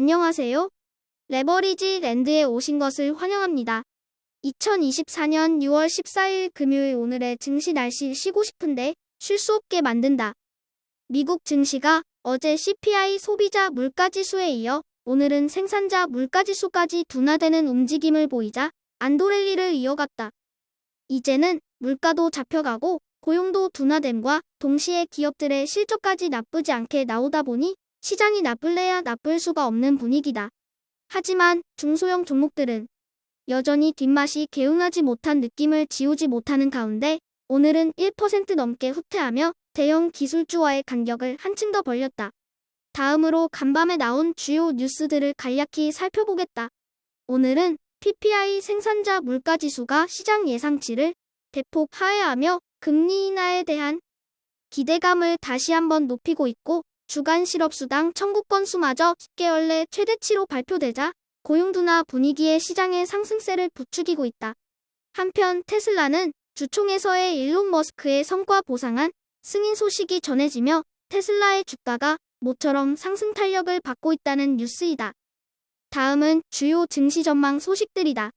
안녕하세요. 레버리지 랜드에 오신 것을 환영합니다. 2024년 6월 14일 금요일 오늘의 증시 날씨 쉬고 싶은데 쉴 수 없게 만든다. 미국 증시가 어제 CPI 소비자 물가지수에 이어 오늘은 생산자 물가지수까지 둔화되는 움직임을 보이자 안도랠리를 이어갔다. 이제는 물가도 잡혀가고 고용도 둔화됨과 동시에 기업들의 실적까지 나쁘지 않게 나오다 보니 시장이 나쁠래야 나쁠 수가 없는 분위기다. 하지만 중소형 종목들은 여전히 뒷맛이 개운하지 못한 느낌을 지우지 못하는 가운데 오늘은 1% 넘게 후퇴하며 대형 기술주와의 간격을 한층 더 벌렸다. 다음으로 간밤에 나온 주요 뉴스들을 간략히 살펴보겠다. 오늘은 PPI 생산자 물가지수가 시장 예상치를 대폭 하회하며 금리 인하에 대한 기대감을 다시 한번 높이고 있고 주간 실업수당 청구 건수마저 10개월 내 최대치로 발표되자 고용 둔화 분위기에 시장의 상승세를 부추기고 있다. 한편 테슬라는 주총에서의 일론 머스크의 성과 보상안 승인 소식이 전해지며 테슬라의 주가가 모처럼 상승 탄력을 받고 있다는 뉴스이다. 다음은 주요 증시 전망 소식들이다.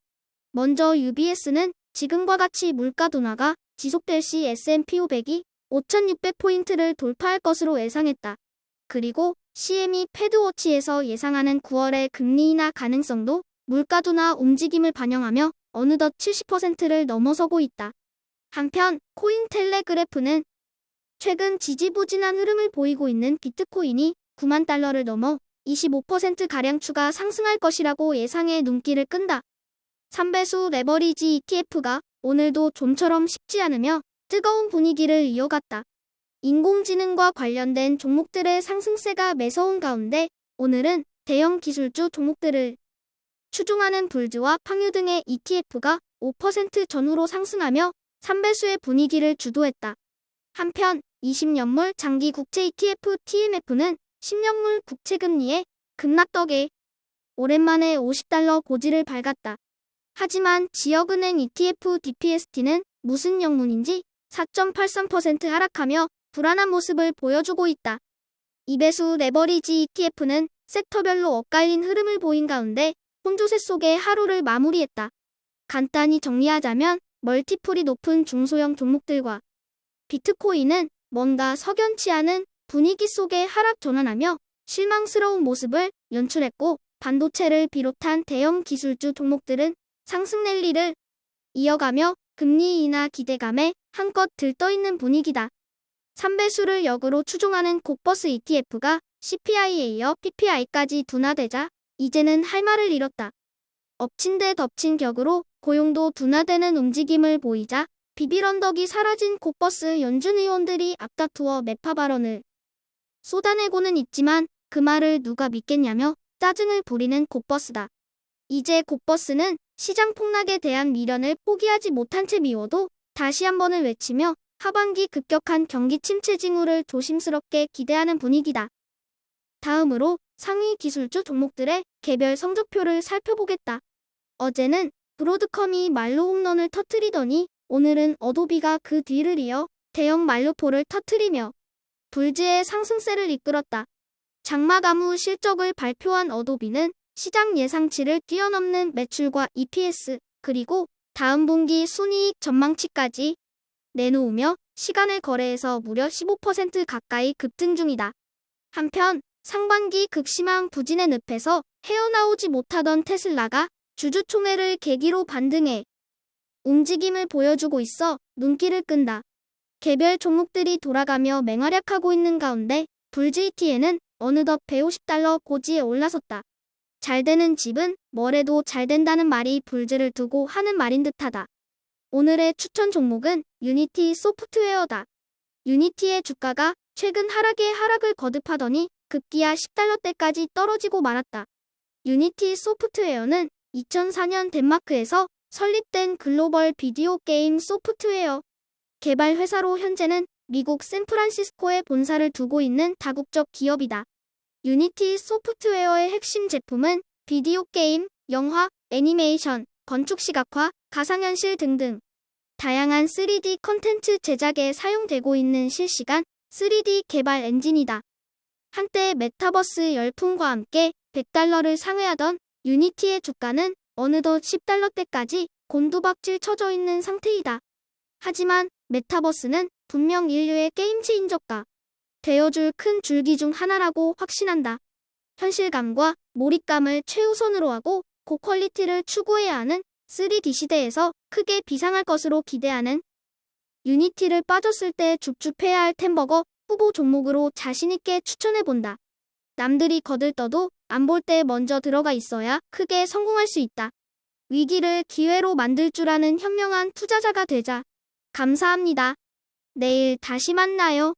먼저 UBS는 지금과 같이 물가 둔화가 지속될 시 S&P 500이 5,600포인트를 돌파할 것으로 예상했다. 그리고 CME 패드워치에서 예상하는 9월의 금리 인하 가능성도 물가 둔화 움직임을 반영하며 어느덧 70%를 넘어서고 있다. 한편 코인텔레그래프는 최근 지지부진한 흐름을 보이고 있는 비트코인이 9만 달러를 넘어 25%가량 추가 상승할 것이라고 예상해 눈길을 끈다. 3배수 레버리지 ETF가 오늘도 좀처럼 식지 않으며 뜨거운 분위기를 이어갔다. 인공지능과 관련된 종목들의 상승세가 매서운 가운데 오늘은 대형 기술주 종목들을 추종하는 불즈와 팡유 등의 ETF가 5% 전후로 상승하며 3배수의 분위기를 주도했다. 한편 20년물 장기 국채 ETF TMF는 10년물 국채금리의 급락 덕에 오랜만에 50달러 고지를 밟았다. 하지만 지역은행 ETF DPST는 무슨 영문인지 4.83% 하락하며 불안한 모습을 보여주고 있다. 2배수 레버리지 ETF는 섹터별로 엇갈린 흐름을 보인 가운데 혼조세 속에 하루를 마무리했다. 간단히 정리하자면 멀티플이 높은 중소형 종목들과 비트코인은 뭔가 석연치 않은 분위기 속에 하락 전환하며 실망스러운 모습을 연출했고 반도체를 비롯한 대형 기술주 종목들은 상승 랠리를 이어가며 금리 인하 기대감에 한껏 들떠있는 분위기다. 3배수를 역으로 추종하는 곡버스 ETF가 CPI에 이어 PPI까지 둔화되자 이제는 할 말을 잃었다. 엎친 데 덮친 격으로 고용도 둔화되는 움직임을 보이자 비빌 언덕이 사라진 곡버스 연준 의원들이 앞다투어 매파 발언을 쏟아내고는 있지만 그 말을 누가 믿겠냐며 짜증을 부리는 곡버스다. 이제 곡버스는 시장 폭락에 대한 미련을 포기하지 못한 채 미워도 다시 한 번을 외치며 하반기 급격한 경기 침체 징후를 조심스럽게 기대하는 분위기다. 다음으로 상위 기술주 종목들의 개별 성적표를 살펴보겠다. 어제는 브로드컴이 만루 홈런을 터뜨리더니 오늘은 어도비가 그 뒤를 이어 대형 만루포를 터뜨리며 불즈의 상승세를 이끌었다. 장막 아무 실적을 발표한 어도비는 시장 예상치를 뛰어넘는 매출과 EPS 그리고 다음 분기 순이익 전망치까지 내놓으며 시간의 거래에서 무려 15% 가까이 급등 중이다. 한편 상반기 극심한 부진의 늪에서 헤어나오지 못하던 테슬라가 주주총회를 계기로 반등해 움직임을 보여주고 있어 눈길을 끈다. 개별 종목들이 돌아가며 맹활약하고 있는 가운데 불즈 ETN은 어느덧 150달러 고지에 올라섰다. 잘 되는 집은 뭐래도 잘 된다는 말이 불즈를 두고 하는 말인 듯하다. 오늘의 추천 종목은 유니티 소프트웨어다. 유니티의 주가가 최근 하락에 하락을 거듭하더니 급기야 10달러대까지 떨어지고 말았다. 유니티 소프트웨어는 2004년 덴마크에서 설립된 글로벌 비디오 게임 소프트웨어 개발 회사로 현재는 미국 샌프란시스코에 본사를 두고 있는 다국적 기업이다. 유니티 소프트웨어의 핵심 제품은 비디오 게임, 영화, 애니메이션, 건축 시각화, 가상현실 등등 다양한 3D 컨텐츠 제작에 사용되고 있는 실시간 3D 개발 엔진이다. 한때 메타버스 열풍과 함께 $100를 상회하던 유니티의 주가는 어느덧 $10대까지 곤두박질 쳐져 있는 상태이다. 하지만 메타버스는 분명 인류의 게임 체인저가 되어줄 큰 줄기 중 하나라고 확신한다. 현실감과 몰입감을 최우선으로 하고 고퀄리티를 추구해야 하는 3D 시대에서 크게 비상할 것으로 기대하는 유니티를 빠졌을 때 줍줍해야 할 템버거 후보 종목으로 자신있게 추천해본다. 남들이 거들떠도 안 볼 때 먼저 들어가 있어야 크게 성공할 수 있다. 위기를 기회로 만들 줄 아는 현명한 투자자가 되자. 감사합니다. 내일 다시 만나요.